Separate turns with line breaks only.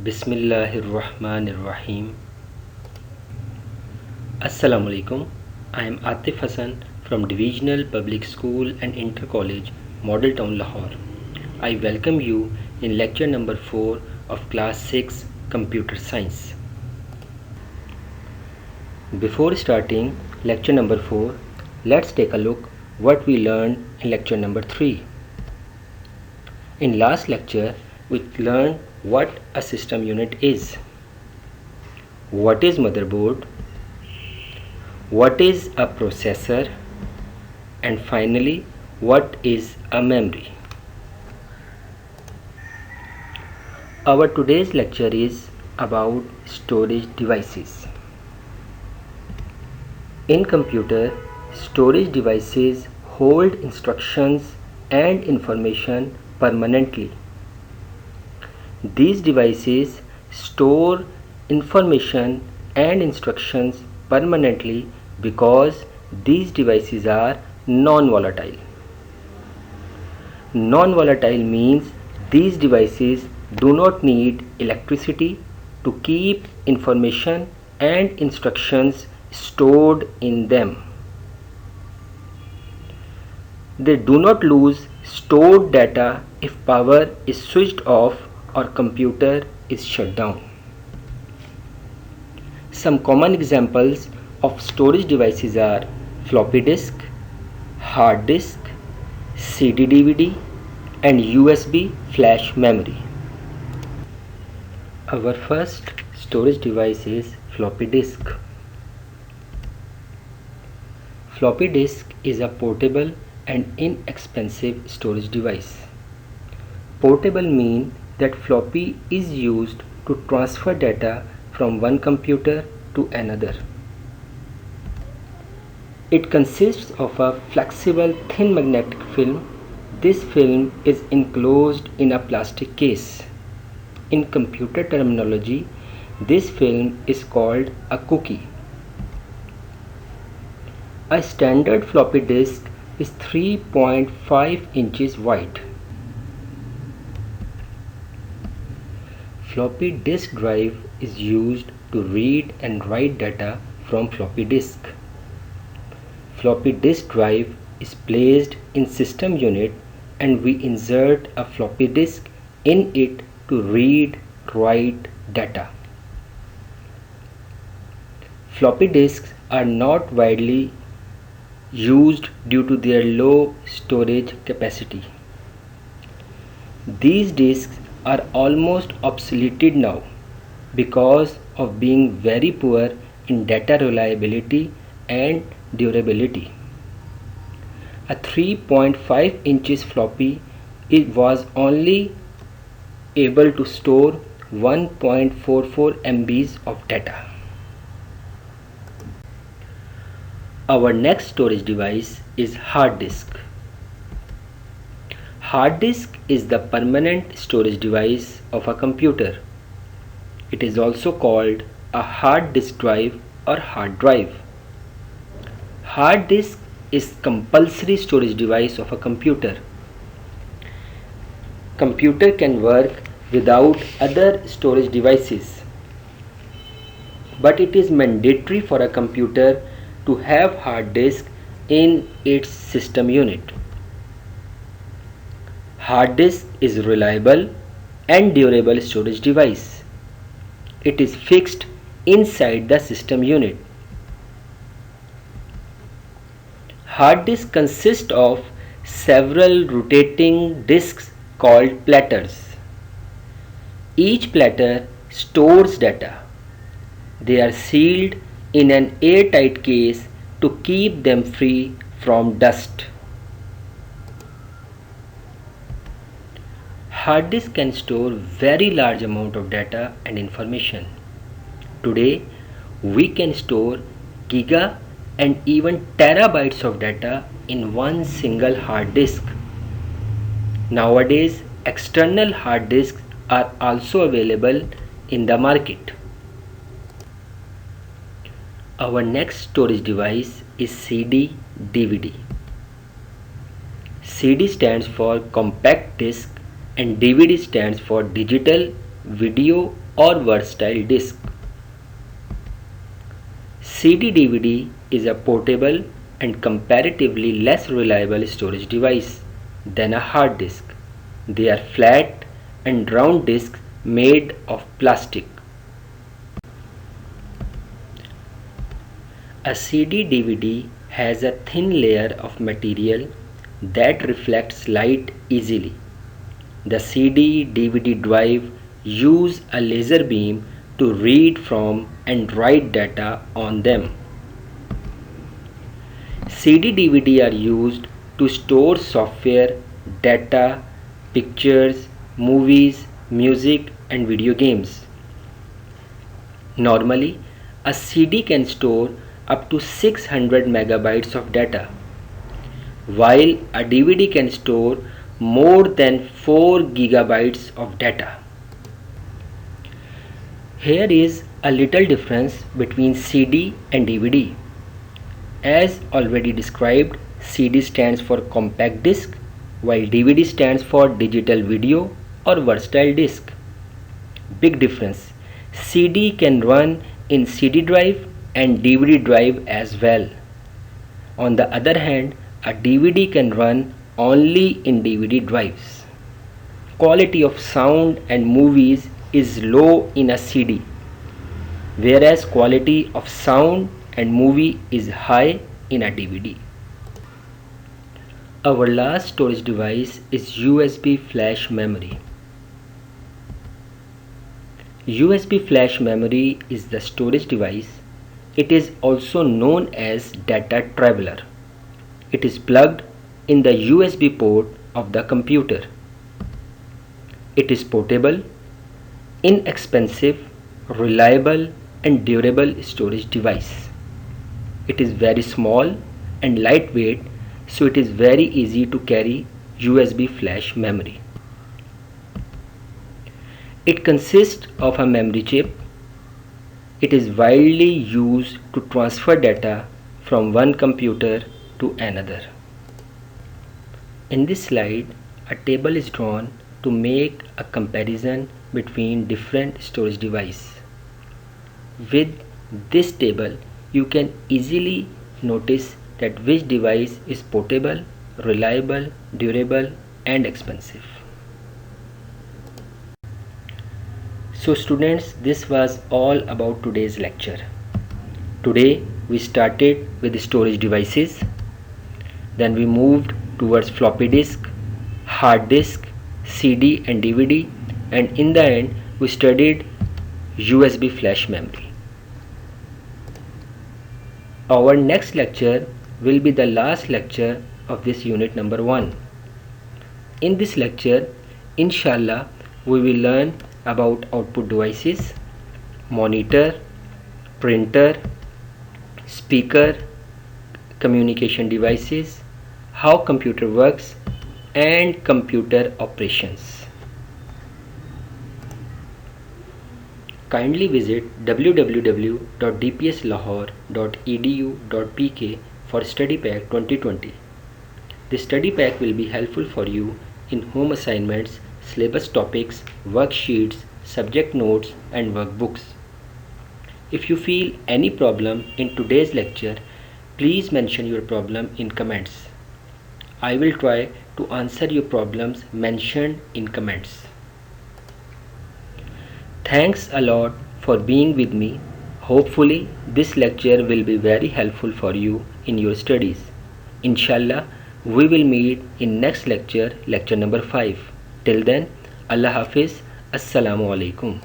Bismillahirrahmanirrahim. Assalamu alaikum. I am Atif Hassan from Divisional Public School and Inter College, Model Town, Lahore. I welcome you in lecture number 4 of class 6 Computer Science. Before starting lecture number 4, let's take a look what we learned in lecture number 3. In last lecture, we learned what a system unit is, what is motherboard, what is a processor, and finally what is a memory. Our today's lecture is about storage devices. In computer, storage devices hold instructions and information permanently. These devices store information and instructions permanently because these devices are non-volatile. Non-volatile means these devices do not need electricity to keep information and instructions stored in them. They do not lose stored data if power is switched off or computer is shut down. Some common examples of storage devices are floppy disk, hard disk, CD/DVD, and USB flash memory. Our first storage device is floppy disk. Floppy disk is a portable and inexpensive storage device. Portable means that floppy is used to transfer data from one computer to another. It consists of a flexible thin magnetic film. This film is enclosed in a plastic case. In computer terminology, this film is called a cookie. A standard floppy disk is 3.5 inches wide. Floppy disk drive is used to read and write data from floppy disk. Floppy disk drive is placed in system unit and we insert a floppy disk in it to read, write data. Floppy disks are not widely used due to their low storage capacity. These disks are almost obsoleted now because of being very poor in data reliability and durability. A 3.5 inches floppy was only able to store 1.44 MBs of data. Our next storage device is hard disk. Hard disk is the permanent storage device of a computer. It is also called a hard disk drive or hard drive. Hard disk is compulsory storage device of a computer. Computer can work without other storage devices, but it is mandatory for a computer to have hard disk in its system unit. Hard disk is reliable and durable storage device. It is fixed inside the system unit. Hard disk consists of several rotating disks called platters. Each platter stores data. They are sealed in an airtight case to keep them free from dust. Hard disk can store very large amount of data and information. Today, we can store giga and even terabytes of data in one single hard disk. Nowadays, external hard disks are also available in the market. Our next storage device is CD/DVD. CD stands for compact disc and DVD stands for digital video or versatile disk. CD-DVD is a portable and comparatively less reliable storage device than a hard disk. They are flat and round disks made of plastic. A CD-DVD has a thin layer of material that reflects light easily. The CD-DVD drive use a laser beam to read from and write data on them. CD-DVD are used to store software, data, pictures, movies, music and video games. Normally, a CD can store up to 600 megabytes of data, while a DVD can store more than 4 gigabytes of data. Here is a little difference between CD and DVD. As already described, CD stands for compact disc, while DVD stands for digital video or versatile disc. Big difference. CD can run in CD drive and DVD drive as well. On the other hand, a DVD can run only in DVD drives. Quality of sound and movies is low in a CD, whereas quality of sound and movie is high in a DVD. Our last storage device is USB flash memory. USB flash memory is the storage device. It is also known as data traveler. It is plugged in the USB port of the computer. It is portable, inexpensive, reliable and durable storage device. It is very small and lightweight, so it is very easy to carry USB flash memory. It consists of a memory chip. It is widely used to transfer data from one computer to another. In this slide, a table is drawn to make a comparison between different storage devices. With this table, you can easily notice that which device is portable, reliable, durable, and expensive. So students, this was all about today's lecture. Today we started with storage devices, then we moved towards floppy disk, hard disk, CD and DVD, and in the end we studied USB flash memory. Our next lecture will be the last lecture of this unit number 1. In this lecture, inshallah, we will learn about output devices, monitor, printer, speaker, communication devices, how computer works, and computer operations. Kindly visit www.dpslahore.edu.pk for Study Pack 2020. The study pack will be helpful for you in home assignments, syllabus topics, worksheets, subject notes and workbooks. If you feel any problem in today's lecture, please mention your problem in comments. I will try to answer your problems mentioned in comments. Thanks a lot for being with me. Hopefully this lecture will be very helpful for you in your studies. Inshallah, we will meet in next lecture, lecture number 5. Till then, Allah Hafiz. Assalamu alaikum.